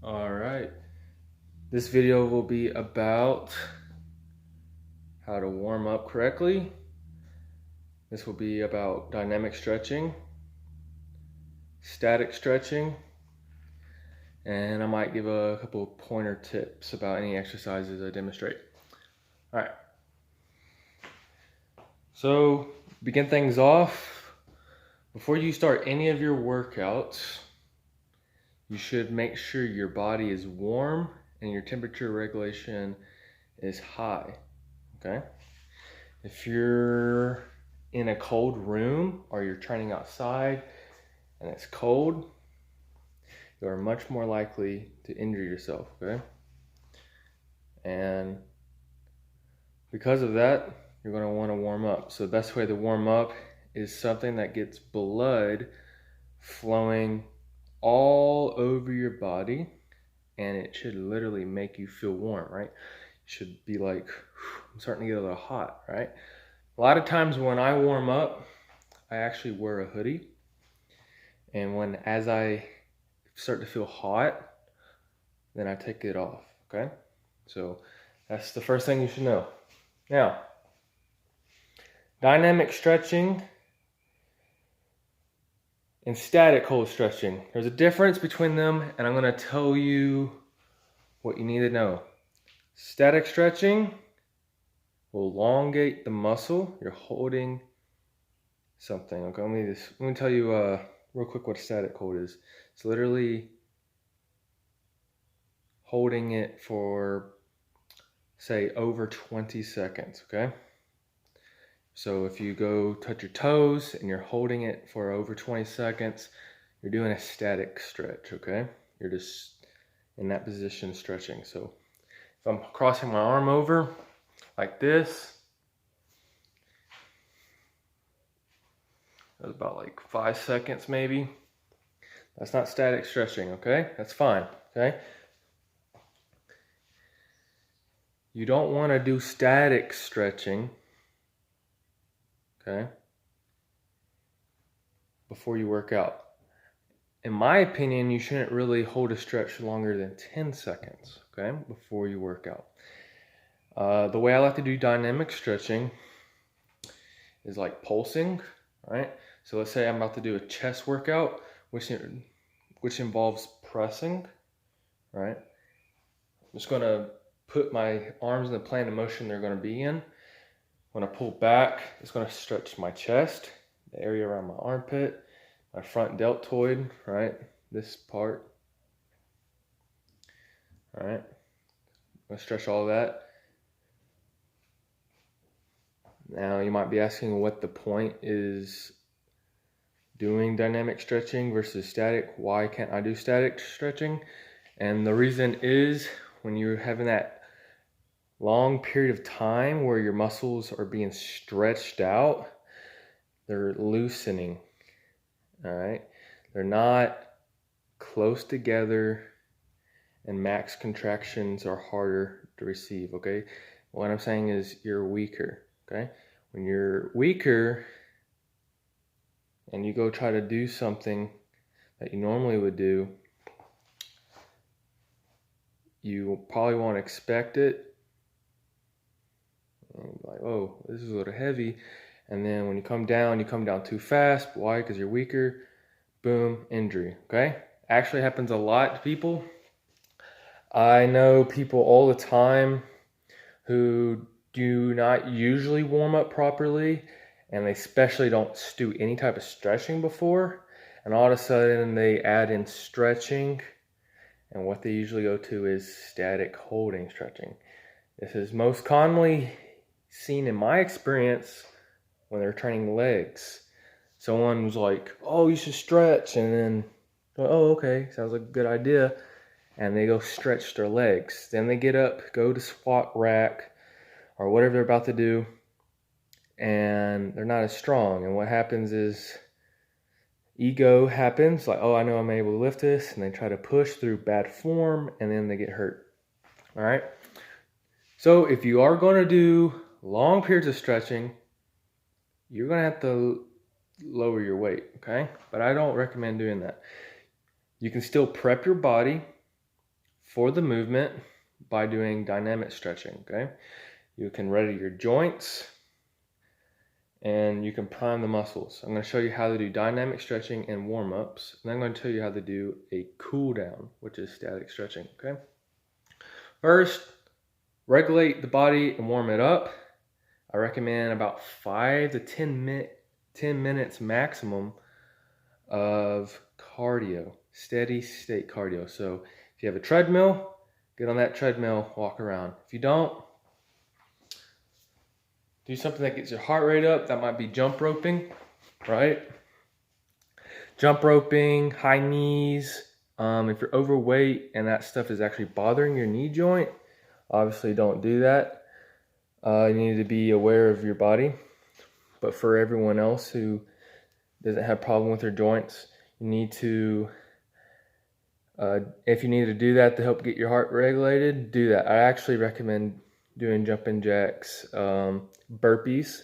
All right. This video will be about how to warm up correctly. This will be about dynamic stretching, static stretching, and I might give a couple of pointer tips about any exercises I demonstrate. All right. So, begin things off. Before you start any of your workouts, you should make sure your body is warm and your temperature regulation is high, okay? If you're in a cold room or you're training outside and it's cold, you are much more likely to injure yourself, okay? And because of that, you're gonna wanna warm up. So the best way to warm up is something that gets blood flowing all over your body, and it should literally make you feel warm, right? You should be like, I'm starting to get a little hot, right? A lot of times when I warm up, I actually wear a hoodie, and as I start to feel hot, then I take it off, okay? So that's the first thing you should know. Now, dynamic stretching and static hold stretching. There's a difference between them, and I'm gonna tell you what you need to know. Static stretching will elongate the muscle. You're holding something. Okay, let me tell you real quick what a static hold is. It's literally holding it for, say, over 20 seconds, okay? So if you go touch your toes and you're holding it for over 20 seconds, you're doing a static stretch, okay? You're just in that position stretching. So if I'm crossing my arm over like this, that's about like 5 seconds maybe. That's not static stretching, okay? That's fine, okay? You don't want to do static stretching, okay, before you work out. In my opinion, you shouldn't really hold a stretch longer than 10 seconds, okay, before you work out. The way I like to do dynamic stretching is like pulsing, right? So let's say I'm about to do a chest workout, which involves pressing, right? I'm just gonna put my arms in the plane of motion they're gonna be in. When I pull back, it's gonna stretch my chest, the area around my armpit, my front deltoid, right? This part, all right? I'm gonna stretch all that. Now you might be asking what the point is doing dynamic stretching versus static. Why can't I do static stretching? And the reason is when you're having that long period of time where your muscles are being stretched out, they're loosening, all right? They're not close together, and max contractions are harder to receive, okay? What I'm saying is you're weaker, okay? When you're weaker and you go try to do something that you normally would do, you probably won't expect it. And like, oh, this is a little heavy. And then when you come down too fast. Why? Because you're weaker. Boom, injury, okay? Actually happens a lot to people. I know people all the time who do not usually warm up properly, and they especially don't do any type of stretching before, and all of a sudden they add in stretching, and what they usually go to is static holding stretching. This is most commonly seen in my experience when they're training legs. Someone was like, oh, you should stretch, and then, oh, okay, sounds like a good idea, and they go stretch their legs. Then they get up, go to squat rack, or whatever they're about to do, and they're not as strong. And what happens is ego happens, like, oh, I know I'm able to lift this, and they try to push through bad form, and then they get hurt. All right? So if you are going to do long periods of stretching, you're going to have to lower your weight, okay? But I don't recommend doing that. You can still prep your body, for the movement by doing dynamic stretching, okay? You can ready your joints and you can prime the muscles. I'm going to show you how to do dynamic stretching and warm-ups, and I'm going to tell you how to do a cool down, which is static stretching, okay? First, regulate the body and warm it up. I recommend about 5 to 10 minutes maximum of cardio, steady state cardio. So if you have a treadmill, get on that treadmill, walk around. If you don't, do something that gets your heart rate up. That might be jump roping, right? Jump roping, high knees. If you're overweight and that stuff is actually bothering your knee joint, obviously don't do that. You need to be aware of your body. But for everyone else who doesn't have a problem with their joints, you need to, if you need to do that to help get your heart regulated, do that. I actually recommend doing jumping jacks, burpees.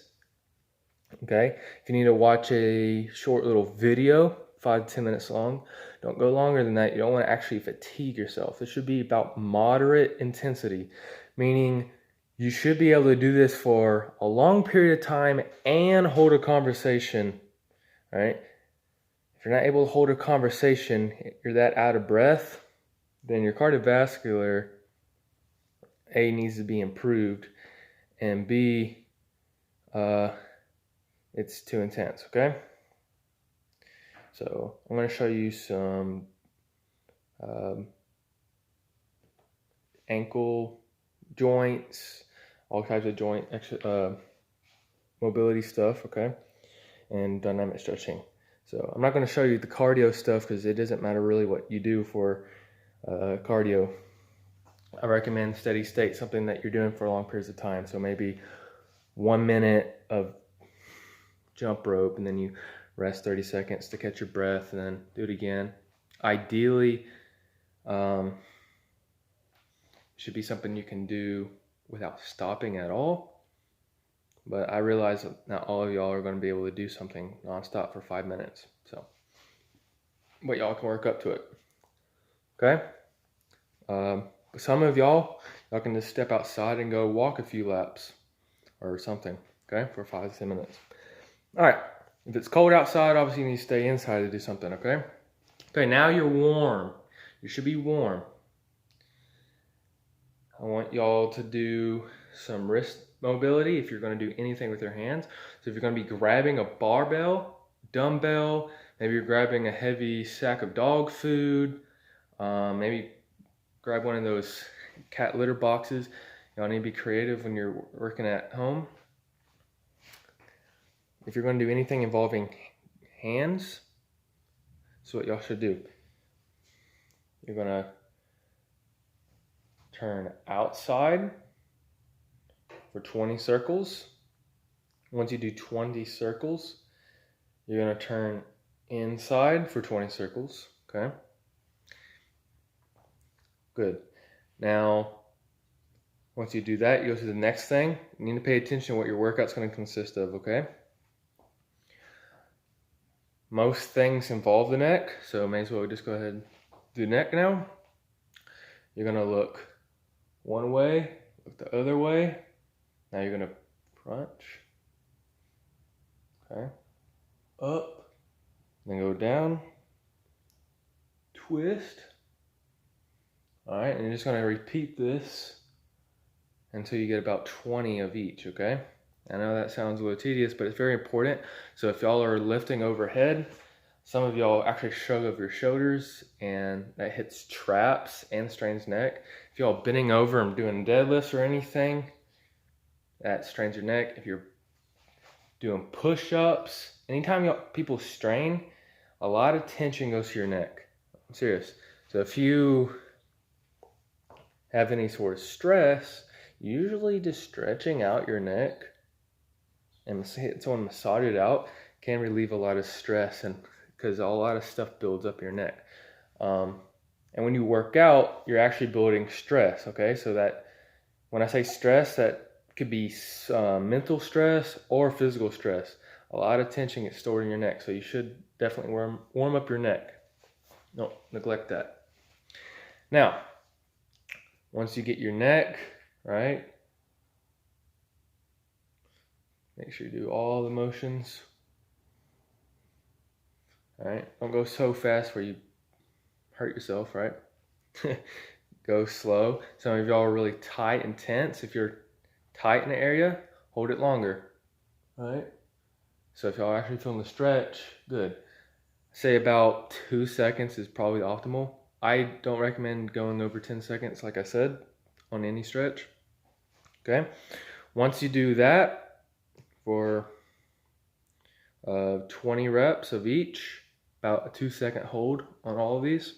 Okay, if you need to watch a short little video, 5 to 10 minutes long, don't go longer than that. You don't want to actually fatigue yourself. It should be about moderate intensity, meaning you should be able to do this for a long period of time and hold a conversation, right? If you're not able to hold a conversation, you're that out of breath, then your cardiovascular, A, needs to be improved, and B, it's too intense, okay? So I'm going to show you some ankle joints, all types of joint mobility stuff, okay? And dynamic stretching. So I'm not going to show you the cardio stuff because it doesn't matter really what you do for cardio. I recommend steady state, something that you're doing for long periods of time. So maybe 1 minute of jump rope, and then you rest 30 seconds to catch your breath, and then do it again. Ideally, should be something you can do without stopping at all. But I realize that not all of y'all are going to be able to do something nonstop for 5 minutes. So, but y'all can work up to it. Okay? Some of y'all can just step outside and go walk a few laps or something, okay, for 5 to 10 minutes. All right. If it's cold outside, obviously you need to stay inside to do something, okay? Okay, now you're warm. You should be warm. I want y'all to do some wrist mobility if you're going to do anything with your hands. So if you're going to be grabbing a barbell, dumbbell, maybe you're grabbing a heavy sack of dog food, maybe grab one of those cat litter boxes. Y'all need to be creative when you're working at home. If you're going to do anything involving hands, that's what y'all should do. You're going to turn outside for 20 circles. Once you do 20 circles, you're going to turn inside for 20 circles, okay? Good. Now, once you do that, you go to the next thing. You need to pay attention to what your workout's going to consist of, okay? Most things involve the neck, so may as well just go ahead and do neck now. You're going to look one way, look the other way. Now you're going to crunch, okay, up, then go down, twist. All right, and you're just going to repeat this until you get about 20 of each, okay? I know that sounds a little tedious, but it's very important. So if y'all are lifting overhead, some of y'all actually shrug over your shoulders, and that hits traps and strains neck. If y'all bending over and doing deadlifts or anything, that strains your neck. If you're doing push-ups, anytime people strain, a lot of tension goes to your neck. I'm serious. So if you have any sort of stress, usually just stretching out your neck and someone massage it out can relieve a lot of stress, and because a lot of stuff builds up your neck. And when you work out, you're actually building stress, okay? So that when I say stress, that could be mental stress or physical stress. A lot of tension gets stored in your neck, so you should definitely warm up your neck. Don't neglect that. Now, Once you get your neck, right? Make sure you do all the motions. All right, don't go so fast where you hurt yourself, right? Go slow. Some of y'all are really tight and tense. If you're tight in an area, hold it longer, right? So if y'all actually feeling the stretch, good. Say about 2 seconds is probably optimal. I don't recommend going over 10 seconds, like I said, on any stretch. Okay. Once you do that for 20 reps of each, about a 2-second hold on all of these.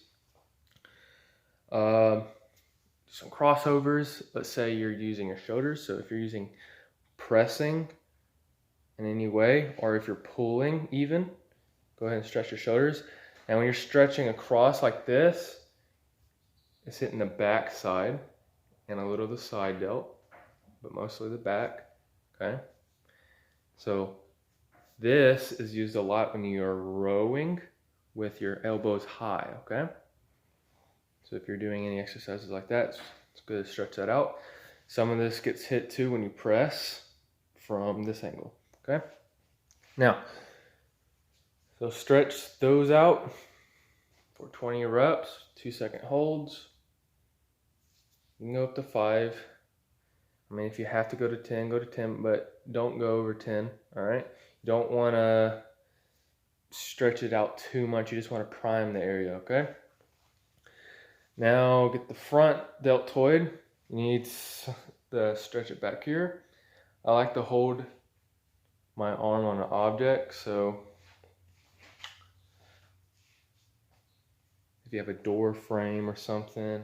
Some crossovers. Let's say you're using your shoulders. So if you're using pressing in any way, or if you're pulling even, go ahead and stretch your shoulders. And when you're stretching across like this, it's hitting the back side and a little the side delt, but mostly the back, okay? So this is used a lot when you are rowing with your elbows high, okay? So if you're doing any exercises like that, it's good to stretch that out. Some of this gets hit too when you press from this angle, okay? Now, so stretch those out for 20 reps, 2-second holds. You can go up to 5. I mean, if you have to go to 10, go to 10, but don't go over 10, all right? You don't want to stretch it out too much. You just want to prime the area, okay? Now get the front deltoid. You need to stretch it back here. I like to hold my arm on an object, so if you have a door frame or something,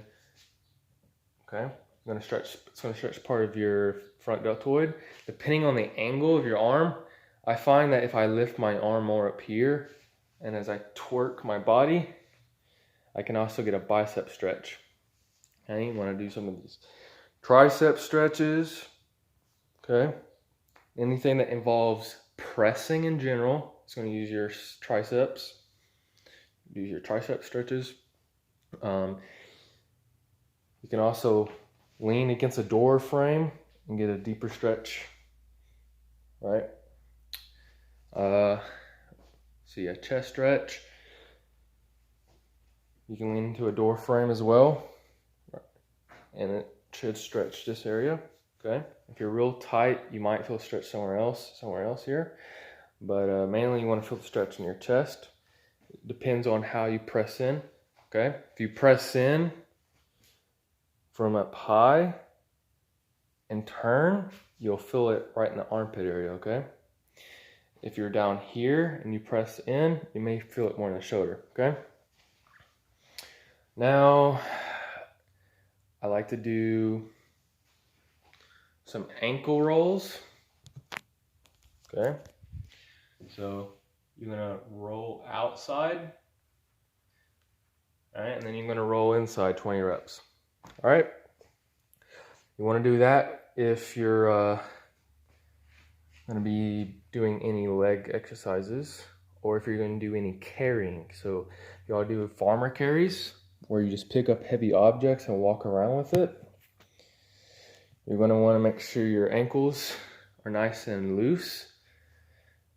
okay? It's going to stretch part of your front deltoid. Depending on the angle of your arm, I find that if I lift my arm more up here, and as I twerk my body, I can also get a bicep stretch. Okay, you want to do some of these tricep stretches, okay? Anything that involves pressing in general, it's going to use your triceps. Use your tricep stretches. You can also lean against a door frame and get a deeper stretch, right? See a chest stretch. You can lean into a door frame as well, and it should stretch this area, okay? If you're real tight, you might feel stretch somewhere else here, but mainly you want to feel the stretch in your chest. It depends on how you press in, okay? If you press in from up high and turn, you'll feel it right in the armpit area, okay? If you're down here and you press in, you may feel it more in the shoulder, okay? Now, I like to do some ankle rolls, okay? So you're gonna roll outside, all right? And then you're gonna roll inside 20 reps, all right? You wanna do that if you're gonna be doing any leg exercises, or if you're gonna do any carrying. So y'all do farmer carries, where you just pick up heavy objects and walk around with it. You're going to want to make sure your ankles are nice and loose.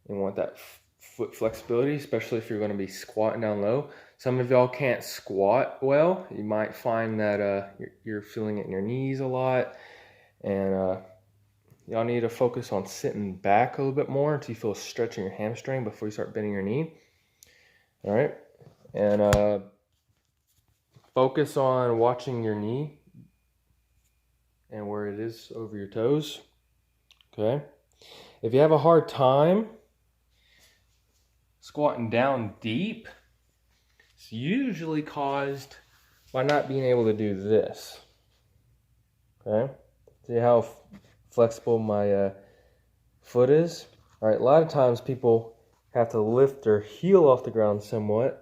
You want that foot flexibility, especially if you're going to be squatting down low. Some of y'all can't squat well. You might find that you're feeling it in your knees a lot, and y'all need to focus on sitting back a little bit more until you feel a stretch in your hamstring before you start bending your knee. All right, and focus on watching your knee and where it is over your toes, okay? If you have a hard time squatting down deep, it's usually caused by not being able to do this, okay? See how flexible my foot is? All right, a lot of times people have to lift their heel off the ground somewhat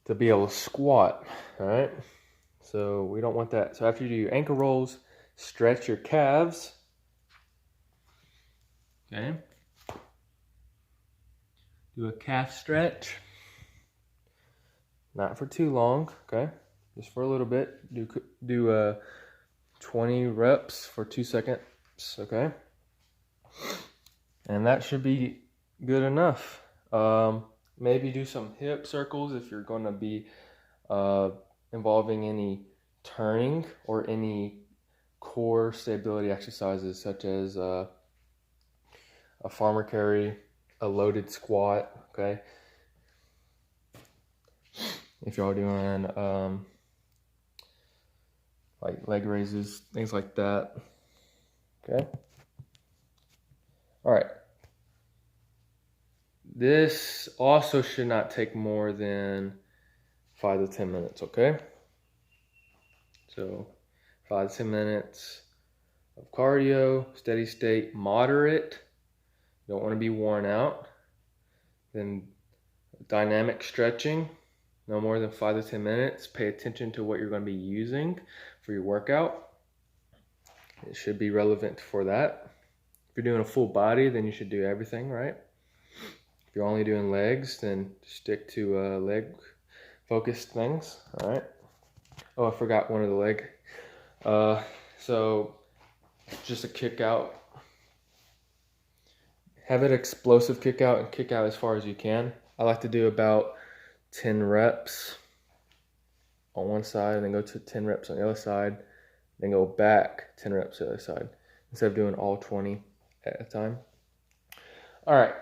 to be able to squat, all right? So we don't want that. So after you do your ankle rolls, stretch your calves, okay? Do a calf stretch, not for too long, okay? just for a little bit. Do 20 reps for 2 seconds, okay? And that should be good enough. Maybe do some hip circles if you're going to be involving any turning or any core stability exercises such as a farmer carry, a loaded squat, okay? If y'all doing like leg raises, things like that, okay? All right. This also should not take more than 5 to 10 minutes, okay? So 5 to 10 minutes of cardio, steady state, moderate. You don't want to be worn out. Then dynamic stretching, no more than 5 to 10 minutes. Pay attention to what you're going to be using for your workout. It should be relevant for that. If you're doing a full body, then you should do everything, right? If you're only doing legs, then stick to leg focused things, all right? Oh, I forgot one of the leg. So just a kick out. Have it explosive kick out and kick out as far as you can. I like to do about 10 reps on one side and then go to 10 reps on the other side, then go back 10 reps to the other side instead of doing all 20 at a time. All right.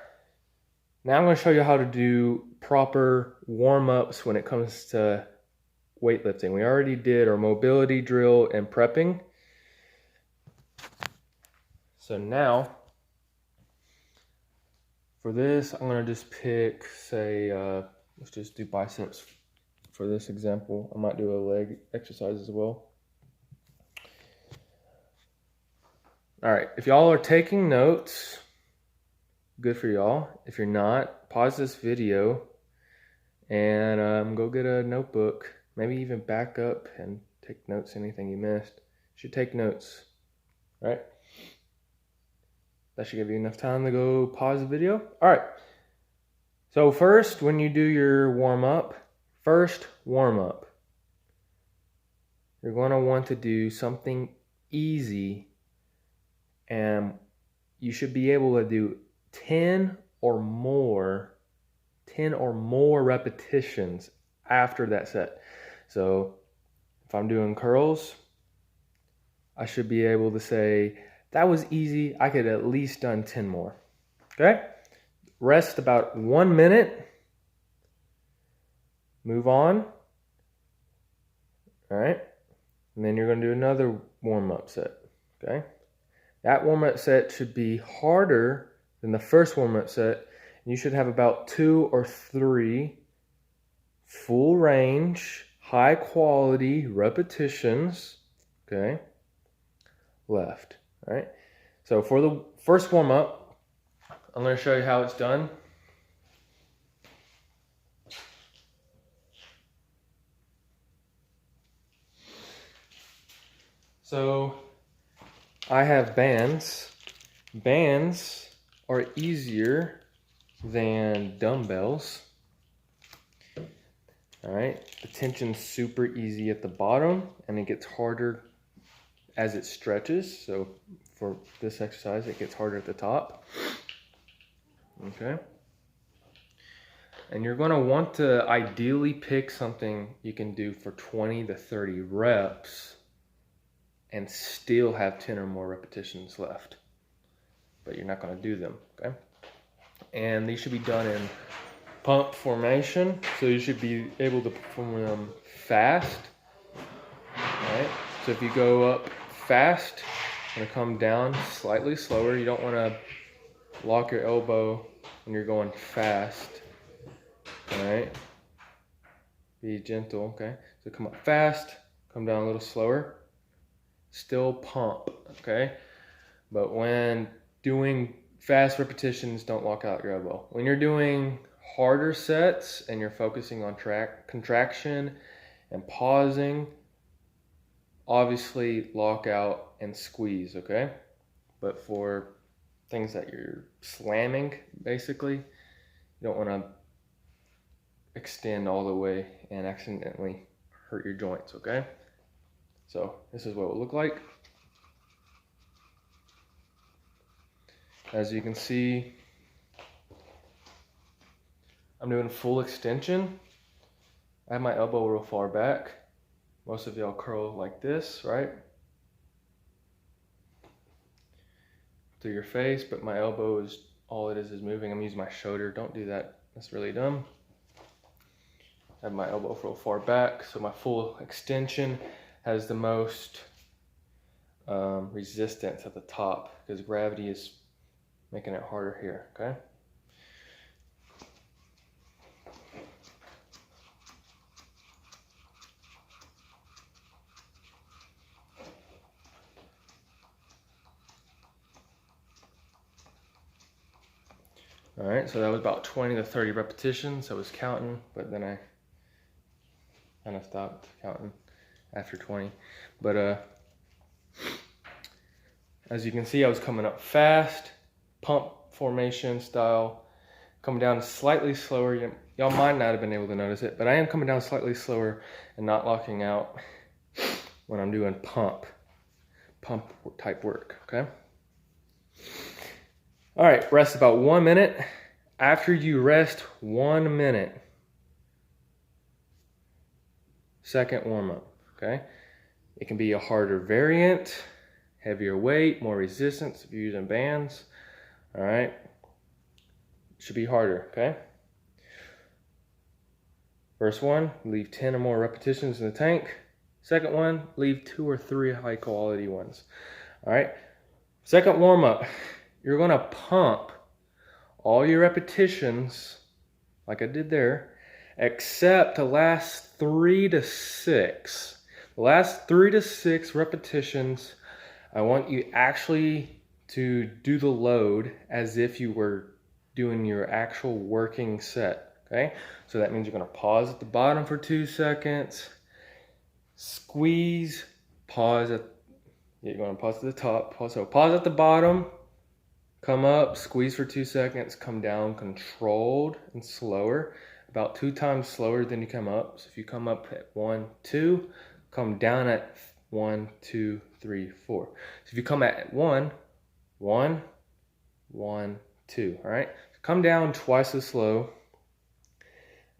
Now I'm going to show you how to do proper warm-ups when it comes to weightlifting. We already did our mobility drill and prepping. So now, for this, I'm going to just pick, say, let's just do biceps for this example. I might do a leg exercise as well. All right, if y'all are taking notes, good for y'all. If you're not, pause this video and go get a notebook. Maybe even back up and take notes, anything you missed. You should take notes, right? That should give you enough time to go pause the video. All right. So first, when you do your warm-up, you're going to want to do something easy, and you should be able to do 10 or more repetitions after that set. So if I'm doing curls, I should be able to say, that was easy. I could at least done 10 more. Okay? Rest about 1 minute. Move on. All right? And then you're going to do another warm-up set. Okay? That warm-up set should be harder than the first warm-up set. You should have about 2 or 3 full range, high quality repetitions, okay, left. All right. So for the first warm-up, I'm going to show you how it's done. So I have bands. Bands are easier than dumbbells. All right, the tension's super easy at the bottom and it gets harder as it stretches. So for this exercise, it gets harder at the top. Okay. And you're going to want to ideally pick something you can do for 20 to 30 reps and still have 10 or more repetitions left. But you're not going to do them, okay? And these should be done in pump formation, so you should be able to perform them fast. All right? So if you go up fast and come down slightly slower, you don't want to lock your elbow when you're going fast. All right? Be gentle, okay? So come up fast, come down a little slower. Still pump, okay? But when doing fast repetitions, don't lock out your elbow. When you're doing harder sets and you're focusing on contraction and pausing, obviously lock out and squeeze, okay? But for things that you're slamming, basically, you don't want to extend all the way and accidentally hurt your joints, okay? So this is what it would look like. As you can see, I'm doing full extension. I have my elbow real far back. Most of y'all curl like this, right? Through your face, but my elbow is, all it is moving. I'm using my shoulder. Don't do that. That's really dumb. I have my elbow real far back, so my full extension has the most resistance at the top because gravity is making it harder here, okay? All right, so that was about 20 to 30 repetitions. I was counting, but then I kind of stopped counting after 20. But as you can see, I was coming up fast, pump formation style, coming down slightly slower. Y'all might not have been able to notice it, but I am coming down slightly slower and not locking out when I'm doing pump type work, okay? All right, rest about 1 minute. After you rest 1 minute, second warm up, okay? It can be a harder variant, heavier weight, more resistance if you're using bands, all right? It should be harder, okay? First one, leave 10 or more repetitions in the tank. Second one, leave 2 or 3 high quality ones, all right? Second warm up, you're gonna pump all your repetitions like I did there, except the last 3 to 6. The last 3 to 6 repetitions, I want you actually to do the load as if you were doing your actual working set, okay? So that means you're gonna pause at the bottom for 2 seconds, squeeze, pause at, you're gonna pause at the top, so pause at the bottom, come up, squeeze for 2 seconds, come down controlled and slower, about 2 times slower than you come up. So if you come up at 1, 2, come down at 1, 2, 3, 4. So if you come at 1, 1, 1, 2, all right? Come down twice as slow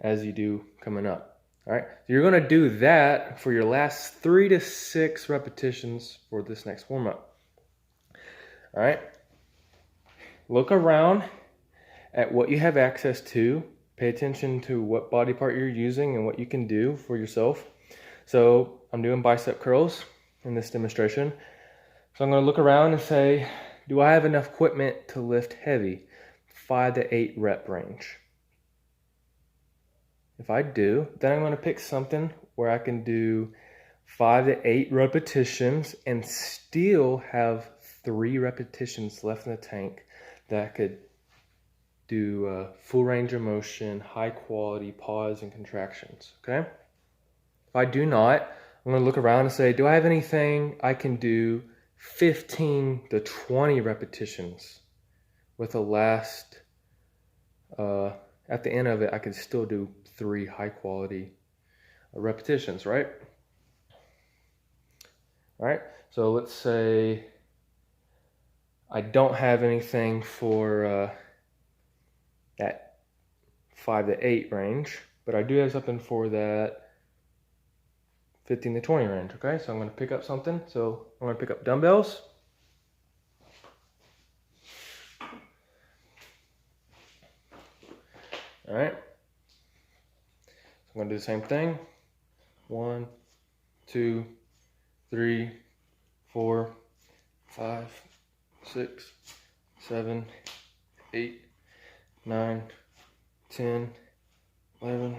as you do coming up, all right? So you're gonna do that for your last 3 to 6 repetitions for this next warm-up, all right? Look around at what you have access to. Pay attention to what body part you're using and what you can do for yourself. So I'm doing bicep curls in this demonstration. So I'm going to look around and say, do I have enough equipment to lift heavy? 5 to 8 rep range. If I do, then I'm going to pick something where I can do 5 to 8 repetitions and still have 3 repetitions left in the tank that could do full range of motion, high quality pause and contractions, okay? If I do not, I'm gonna look around and say, do I have anything I can do 15 to 20 repetitions with the last, at the end of it, I could still do 3 high quality repetitions, right? All right, so let's say I don't have anything for that 5 to 8 range, but I do have something for that 15 to 20 range, okay? So I'm gonna pick up something. So I'm gonna pick up dumbbells. All right. So I'm gonna do the same thing. 1, 2, 3, 4, 5, 6, 7, 8, 9, 10, 11,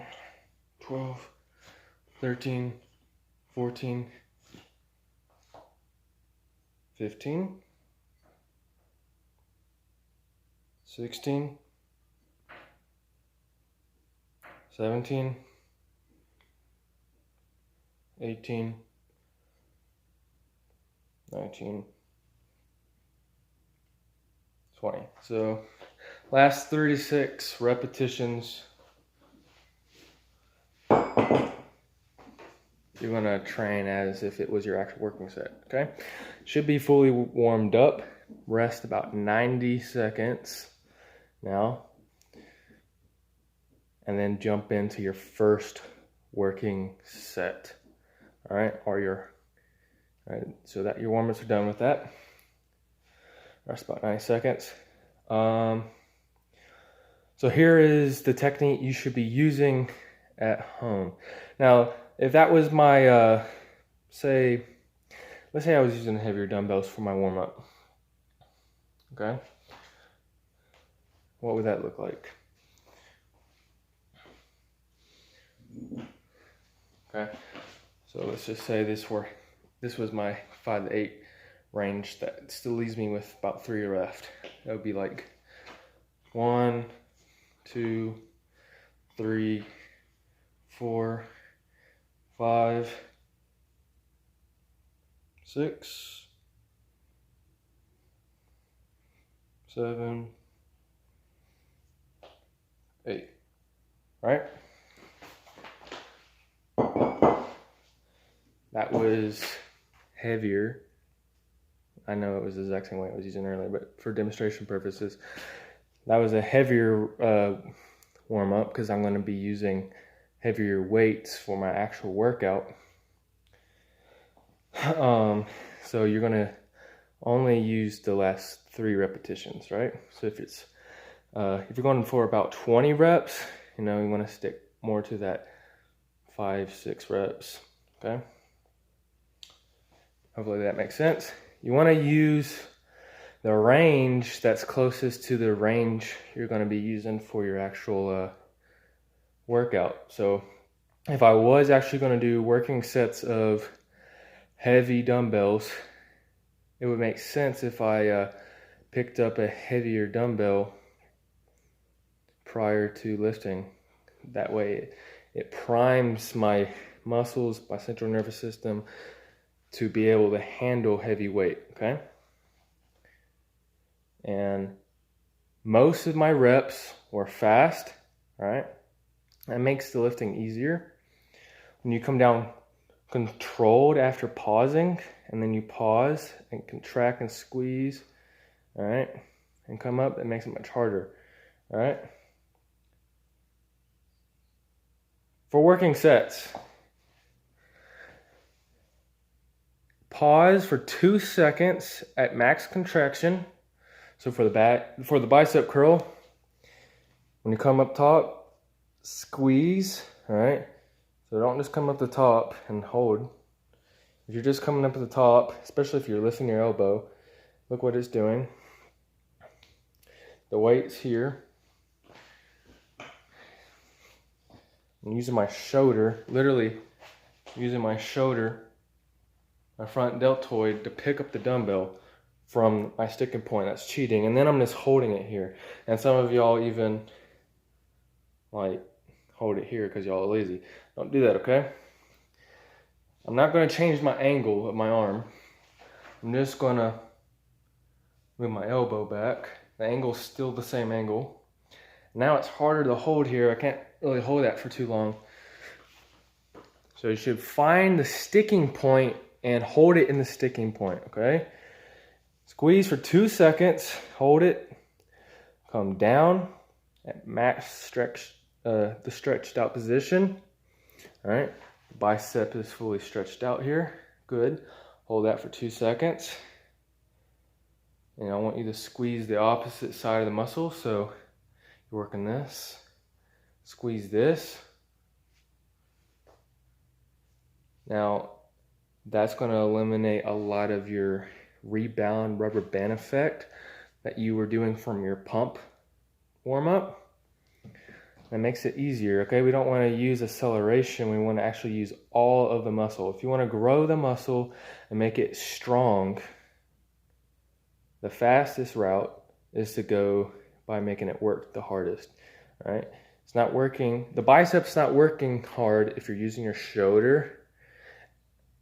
12, 13, 14, 15, 16, 17, 18, 19, 20. So last 36 repetitions. you're gonna train as if it was your actual working set, okay? Should be fully warmed up. Rest about 90 seconds now. And then jump into your first working set, all right? All right, so that your warm-ups are done with that. Rest about 90 seconds. So here is the technique you should be using at home. Now, if that was my, let's say I was using heavier dumbbells for my warm-up, okay? What would that look like? Okay, so let's just say this was my 5 to 8 range. That still leaves me with about 3 left. That would be like 1, 2, 3, 4, 5, 6, 7, 8, right? That was heavier. I know it was the exact same way I was using earlier, but for demonstration purposes, that was a heavier warm up because I'm going to be using heavier weights for my actual workout. So you're going to only use the last 3 repetitions, right? So if you're going for about 20 reps, you want to stick more to that 5-6 reps, okay? Hopefully that makes sense. You want to use the range that's closest to the range you're going to be using for your actual workout. So if I was actually going to do working sets of heavy dumbbells, it would make sense if I picked up a heavier dumbbell prior to lifting. That way it primes my muscles, my central nervous system, to be able to handle heavy weight, okay? And most of my reps were fast, right? That makes the lifting easier. When you come down controlled after pausing, and then you pause and contract and squeeze, all right? And come up, it makes it much harder, all right? For working sets, pause for 2 seconds at max contraction. So for the bicep curl, when you come up top, squeeze, all right? So don't just come up the top and hold. If you're just coming up at the top, especially if you're lifting your elbow, look what it's doing. The weight's here. I'm using my shoulder, literally using my shoulder, my front deltoid, to pick up the dumbbell from my sticking point. That's cheating. And then I'm just holding it here. And some of y'all even like hold it here because y'all are lazy. Don't do that, okay? I'm not going to change my angle of my arm. I'm just going to move my elbow back. The angle's still the same angle. Now it's harder to hold here. I can't really hold that for too long. So you should find the sticking point and hold it in the sticking point, okay? Squeeze for 2 seconds, hold it, come down at max stretch, the stretched out position, all right? The bicep is fully stretched out here, good. Hold that for 2 seconds. And I want you to squeeze the opposite side of the muscle, so you're working this, squeeze this. Now, that's going to eliminate a lot of your rebound rubber band effect that you were doing from your pump warm-up. That makes it easier, okay? We don't want to use acceleration. We want to actually use all of the muscle. If you want to grow the muscle and make it strong, the fastest route is to go by making it work the hardest, all right? It's not working. The bicep's not working hard if you're using your shoulder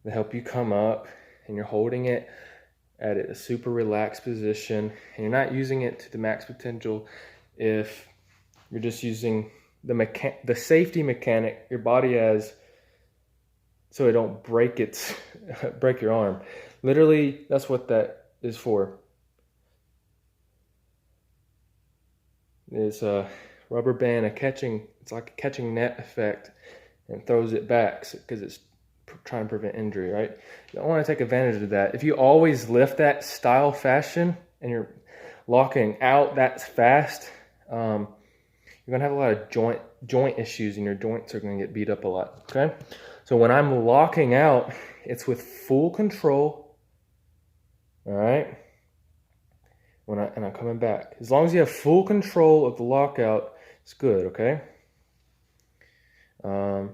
to help you come up and you're holding it at a super relaxed position and you're not using it to the max potential if you're just using the safety mechanic your body has so it don't break break your arm. Literally, that's what that is for. It's a rubber band, it's like a catching net effect, and throws it back because it's trying to prevent injury, right? You don't want to take advantage of that. If you always lift that style fashion and you're locking out that fast, you're gonna have a lot of joint issues, and your joints are gonna get beat up a lot. Okay, so when I'm locking out, it's with full control. All right. And I'm coming back. As long as you have full control of the lockout, it's good, okay? I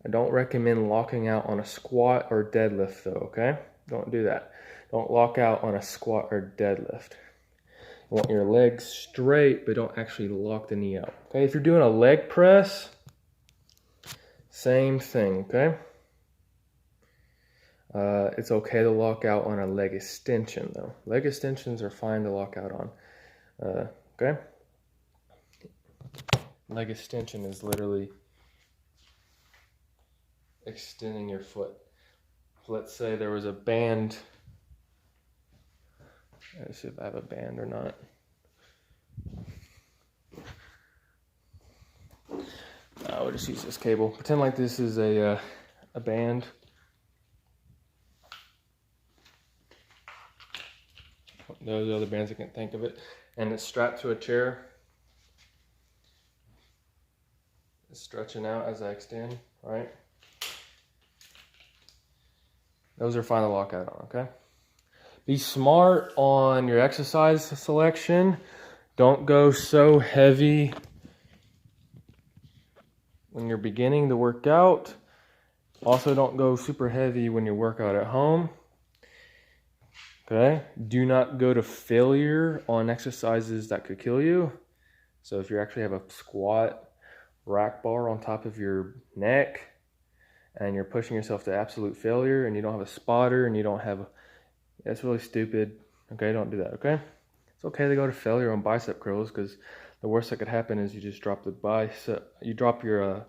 don't recommend locking out on a squat or deadlift though, okay? Don't do that. Don't lock out on a squat or deadlift. You want your legs straight, but don't actually lock the knee out, okay? If you're doing a leg press, same thing, okay? It's okay to lock out on a leg extension though. Leg extensions are fine to lock out on, okay? Leg extension is literally extending your foot. Let's say there was a band. Let's see if I have a band or not. I'll just use this cable. Pretend like this is a band. Those are other bands I can think of it. And it's strapped to a chair. It's stretching out as I extend, right? Those are fine to lock out on, okay? Be smart on your exercise selection. Don't go so heavy when you're beginning to work out. Also, don't go super heavy when you work out at home. Okay? Do not go to failure on exercises that could kill you. So if you actually have a squat rack bar on top of your neck and you're pushing yourself to absolute failure and you don't have a spotter and you don't have, that's really stupid. Okay, don't do that, okay? It's okay to go to failure on bicep curls because the worst that could happen is you just drop the bicep, you drop your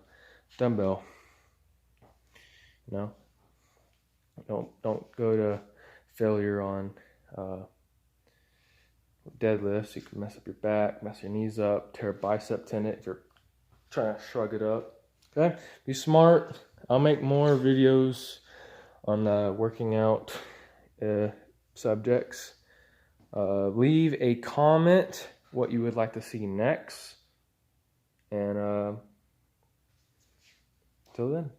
dumbbell. No, don't go to failure on deadlifts. You can mess up your back, mess your knees up, tear a bicep tendon if you're trying to shrug it up. Okay, be smart. I'll make more videos on working out subjects. Leave a comment what you would like to see next, and till then.